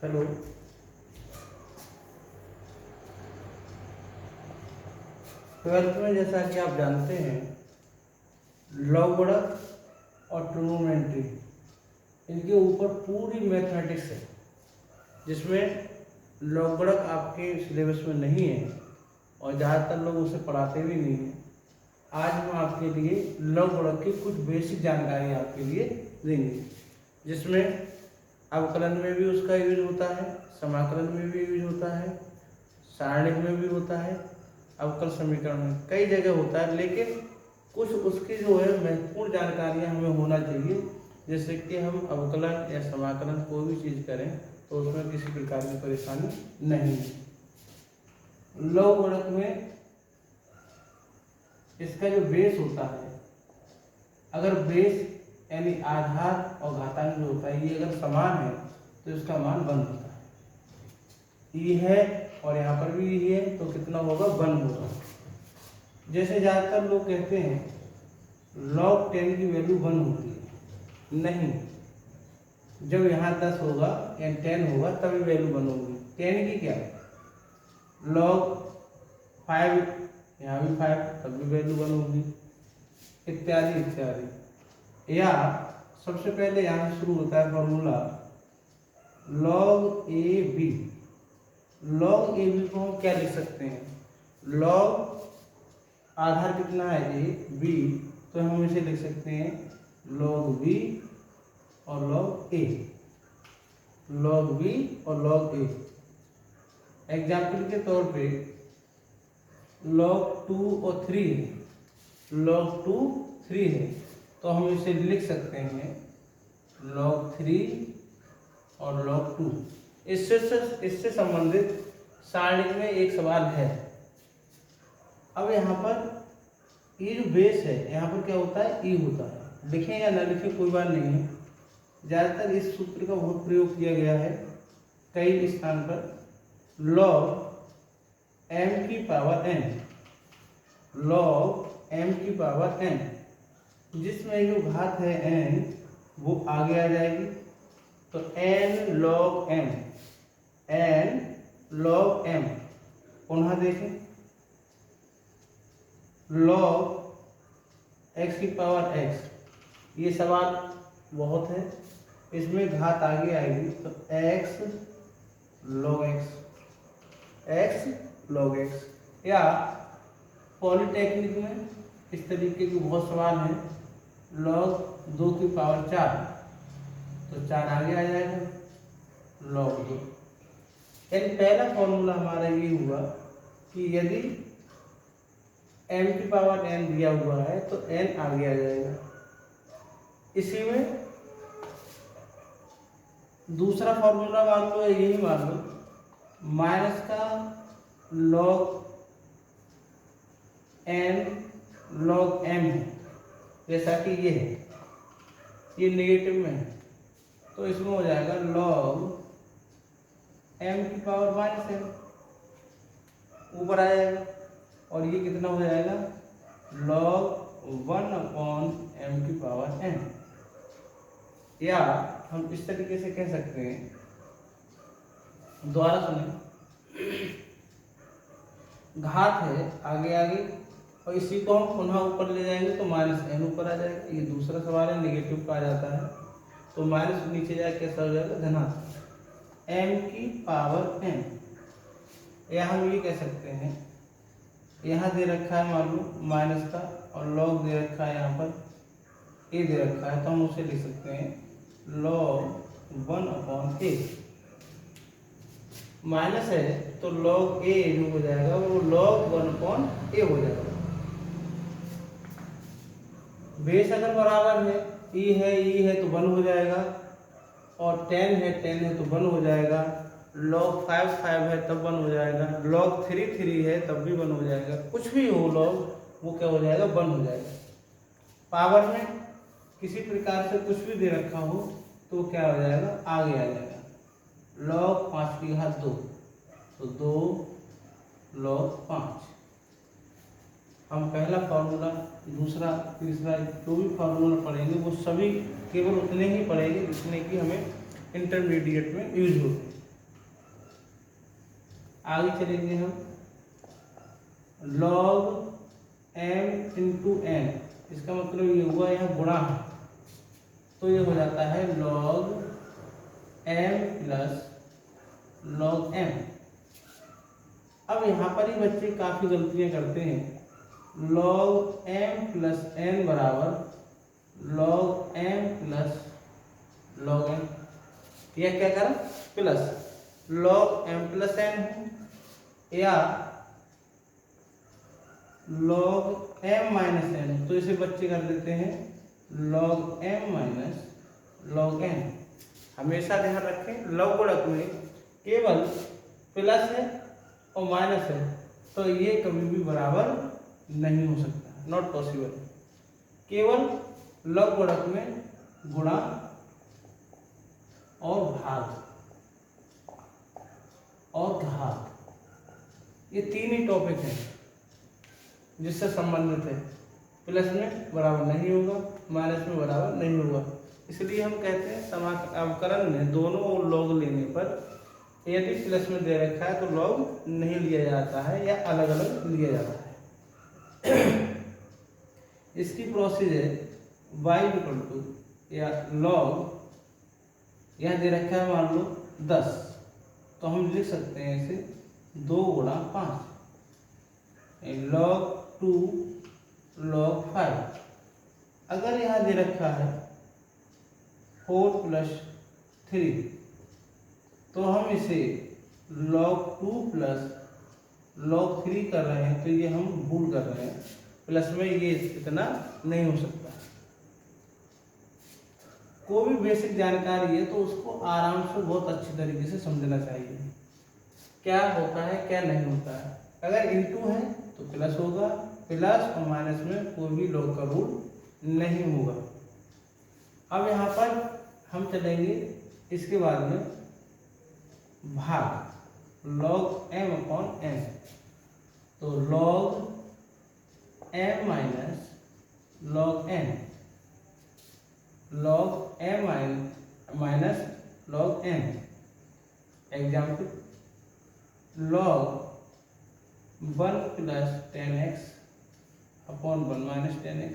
Hello. Twelfth में जैसा कि आप जानते हैं लॉग बढ़त और ट्रिग्नोमेट्री, इनके ऊपर पूरी मैथमेटिक्स है, जिसमें लॉग बढ़त आपके सिलेबस में नहीं है और ज़्यादातर लोग उसे पढ़ाते भी नहीं हैं। आज हम आपके लिए लॉग बढ़त की कुछ बेसिक जानकारी आपके लिए देंगे, जिसमें अवकलन में भी उसका यूज होता है, समाकलन में भी यूज होता है, सारणिक में भी होता है, अवकल समीकरण में कई जगह होता है। लेकिन कुछ उसकी जो है महत्वपूर्ण जानकारियाँ हमें होना चाहिए, जिससे कि हम अवकलन या समाकलन कोई भी चीज़ करें तो उसमें किसी प्रकार की परेशानी नहीं है। लॉग बढ़त में इसका जो बेस होता है, अगर बेस यानी आधार और घातांक जो होता है ये अगर समान है तो इसका मान 1 होता है। ये है और यहाँ पर भी ये है तो कितना होगा 1 होगा। जैसे ज़्यादातर लोग कहते हैं लॉग 10 की वैल्यू 1 होती है, नहीं, जब यहाँ 10 होगा या 10 होगा तभी वैल्यू 1 होगी। 10 की क्या, लॉग 5, यहाँ भी 5 तब भी वैल्यू 1 होगी, इत्यादि इत्यादि। या सबसे पहले यहाँ से शुरू होता है formula log A B. Log A B को हम क्या लिख सकते हैं, लॉग आधार कितना है ए बी, तो हम इसे लिख सकते हैं लॉग बी और लॉग ए, लॉग बी और लॉग ए। एग्जाम्पल के तौर पे लॉग 2 और 3 है, लॉग 2 3 है, तो हम इसे लिख सकते हैं log 3 और log 2। इससे संबंधित सारणिक में एक सवाल है। अब यहाँ पर ये जो बेस है, यहाँ पर क्या होता है, ई होता है। लिखें या ना लिखें कोई बात नहीं है, ज़्यादातर इस सूत्र का बहुत प्रयोग किया गया है कई स्थान पर। log m की पावर n, log m की पावर n, जिसमें जो घात है n वो आगे आ जाएगी, तो n log m, n log m। पुनः देखें log x की पावर x, ये सवाल बहुत है, इसमें घात आगे आएगी तो x log x, x log x। या पॉलिटेक्निक में इस तरीके के बहुत सवाल हैं, log 2 की पावर 4, तो 4 आगे आ जाएगा log 2। यानी पहला फॉर्मूला हमारा ये हुआ कि यदि m की पावर n दिया हुआ है तो n आगे आ जाएगा। इसी में दूसरा फॉर्मूला मान लो, यही मान लो माइनस का log n log m है, जैसा कि ये है, ये नेगेटिव में है, तो इसमें हो जाएगा log m की पावर -m, ऊपर आ जाएगा, और ये कितना हो जाएगा log 1/m की पावर n। या हम इस तरीके से कह सकते हैं, दोबारा सुने, घात है आगे आगे और इसी को हम पुनः ऊपर ले जाएंगे तो -n ऊपर आ जाएगा। ये दूसरा सवाल है, नेगेटिव का आ जाता है, तो माइनस नीचे जाए कैसा हो जाएगा, धनात्मक m की पावर n। या हम ये कह सकते हैं, यहाँ दे रखा है मान लो माइनस का और log दे रखा है, यहाँ पर a दे रखा है, तो हम उसे लिख सकते हैं log 1/a। माइनस है तो log a जो हो जाएगा वो log 1/a हो जाएगा। बेस अगर बराबर है, e है तो 1 हो जाएगा, और 10 है तो 1 हो जाएगा, log 5 है तब 1 हो जाएगा, log 3 है तब भी 1 हो जाएगा। कुछ भी हो log वो क्या हो जाएगा, 1 हो जाएगा। पावर में किसी प्रकार से कुछ भी दे रखा हो तो क्या हो जाएगा, आगे आ जाएगा, log 5 की घात 2, तो 2 log 5। हम पहला फार्मूला, दूसरा, तीसरा जो भी फार्मूला पढ़ेंगे वो सभी केवल उतने ही पढ़ेंगे जितने कि हमें इंटरमीडिएट में यूज होते हैं। आगे चलेंगे हम, log m इंटू n, इसका मतलब ये हुआ यहाँ गुणा है, तो ये हो जाता है log m plus log m। अब यहाँ पर ही बच्चे काफ़ी गलतियाँ करते हैं, log m प्लस n बराबर log m plus log n, यह क्या करा plus log m plus n या log m माइनस n, तो इसे बच्चे कर देते हैं log m minus log n। हमेशा ध्यान रखें लव गुणक में केवल प्लस है और माइनस है, तो ये कभी भी बराबर नहीं हो सकता, नॉट पॉसिबल। केवल लव गुणक में गुणा और भाग और घात, ये तीन ही टॉपिक हैं जिससे संबंधित है। प्लस में बराबर नहीं होगा, माइनस में बराबर नहीं होगा, इसलिए हम कहते हैं समाकलन में दोनों लॉग लेने पर यदि प्लस में दे रखा है तो लॉग नहीं लिया जाता है या अलग अलग लिया जाता है। इसकी प्रोसेस है y इक्वल टू या लॉग, यह दे रखा है मान लो 10, तो हम लिख सकते हैं इसे 2 गुणा 5, log 2 log 5। अगर यहाँ दे रखा है 4 प्लस 3, तो हम इसे log 2 प्लस log 3 कर रहे हैं, तो ये हम भूल कर रहे हैं, प्लस में ये इतना नहीं हो सकता। कोई भी बेसिक जानकारी है तो उसको आराम से बहुत अच्छी तरीके से समझना चाहिए, क्या होता है क्या नहीं होता है। अगर इंटू है तो प्लस होगा, प्लस और माइनस में कोई भी लॉग का रूल नहीं होगा। अब यहाँ पर हम चलेंगे इसके बाद में भाग, log m अपॉन n, तो log m minus log n, log m minus log n। Example, log 1 plus 10x upon 1 minus 10x।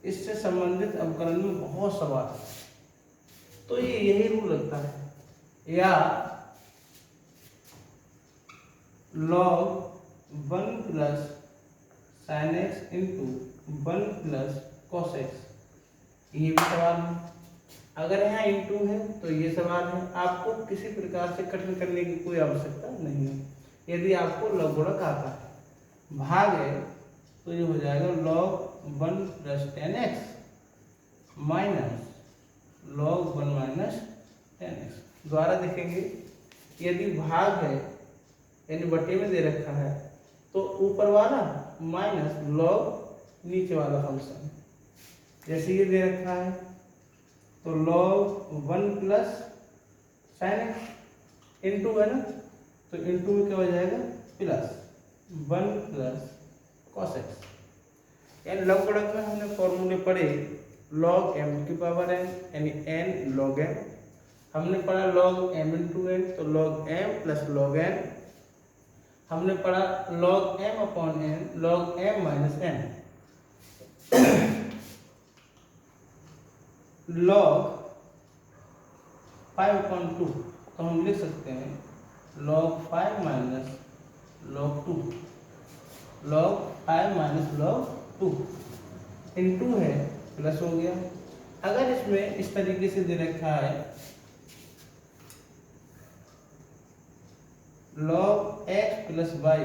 इससे संबंधित अवकलन में बहुत सवाल है, तो ये यही रूल लगता है। या log 1 plus sin x into 1 plus cos x, ये भी सवाल है। अगर यहाँ इंटू है तो ये सवाल है। आपको किसी प्रकार से कठिन करने की कोई आवश्यकता नहीं है यदि आपको लव गुणक आता है। भाग है तो ये हो जाएगा log 1 plus 10x minus log 1 minus 10x। द्वारा देखेंगे, यदि भाग है यानी बटे में दे रखा है तो ऊपर वाला माइनस log नीचे वाला फंक्शन, जैसे ये दे रखा है तो log 1 plus sin x into है ना, तो इंटू में क्या हो जाएगा प्लस 1 प्लस cos x। यानी लव गुणक में हमने फॉर्मूले पढ़े log m की पावर n यानी n log m, हमने पढ़ा log m इंटू n तो log m plus log n, हमने पढ़ा log m upon n log m minus n, log 5 upon 2, तो हम लिख सकते हैं log 5 minus log 2, log 5 minus log 2 into है प्लस हो गया। अगर इसमें इस तरीके से दे रखा है log x प्लस y,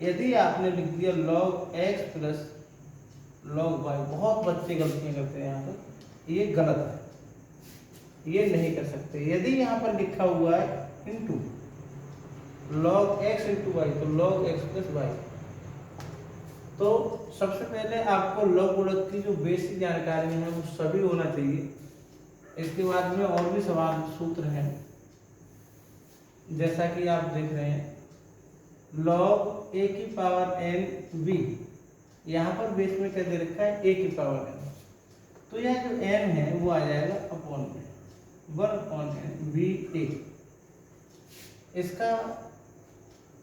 यदि आपने लिख दिया log x plus log y, बहुत बच्चे गलतियां करते हैं यहाँ पर, ये गलत है, ये नहीं कर सकते। यदि यहाँ पर लिखा हुआ है into log x into Y तो log x प्लस वाई, तो सबसे पहले आपको लव गुणक की जो बेसिक जानकारी है वो सभी होना चाहिए। इसके बाद में और भी सवाल सूत्र हैं, जैसा कि आप देख रहे हैं log a की पावर n b, यहाँ पर बेस में क्या दे रखा है a की पावर n, तो यह जो n है वो आ जाएगा अपॉन में 1 अपॉन n b a। इसका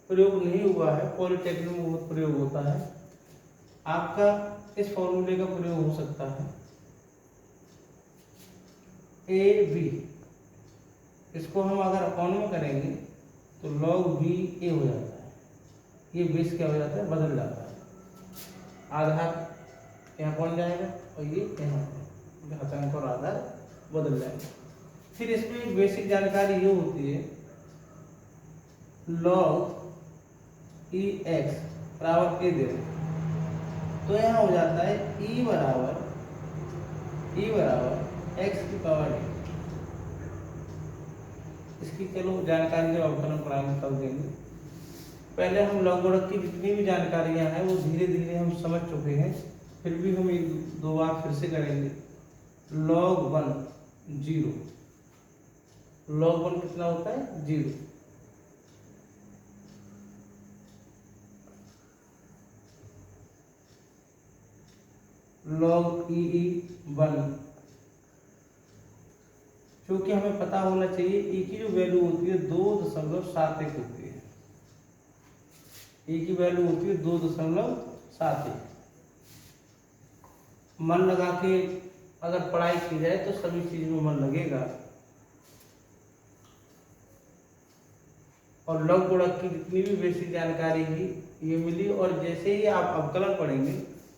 प्रयोग नहीं हुआ है, पॉलिटेक्निक में बहुत प्रयोग होता है। आपका इस फॉर्मूले का प्रयोग हो सकता है ए बी, इसको हम अगर अपॉन में करेंगे तो log बी ए हो जाता है, ये बेस क्या हो जाता है, बदल जाता है, आधार यहाँ कौन जाएगा और ये यहाँ घातांक और आधार बदल जाएगा। फिर इसमें बेसिक जानकारी ये होती है log ई एक्स बराबर ए दे, तो यहाँ हो जाता है ई बराबर एक्स की पावर ए। इसकी चलो जानकारी जब अवकलन पढ़ाएंगे तब देंगे। पहले हम लॉग गुणक की जितनी भी जानकारियां हैं वो धीरे धीरे हम समझ चुके हैं, फिर भी हम एक दो बार फिर से करेंगे। log 1 0, log 1 कितना होता है 0, log ई 1, क्योंकि हमें पता होना चाहिए ई की जो वैल्यू होती है 2.71 होती है, ई की वैल्यू होती है 2.71। मन लगा के अगर पढ़ाई की जाए तो सभी चीज में मन लगेगा। और लॉग गुणक की जितनी भी बेसिक जानकारी ही ये मिली, और जैसे ही आप अवकलन पढ़ेंगे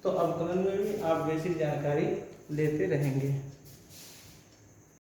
तो अवकलन में भी आप बेसिक जानकारी लेते रहेंगे।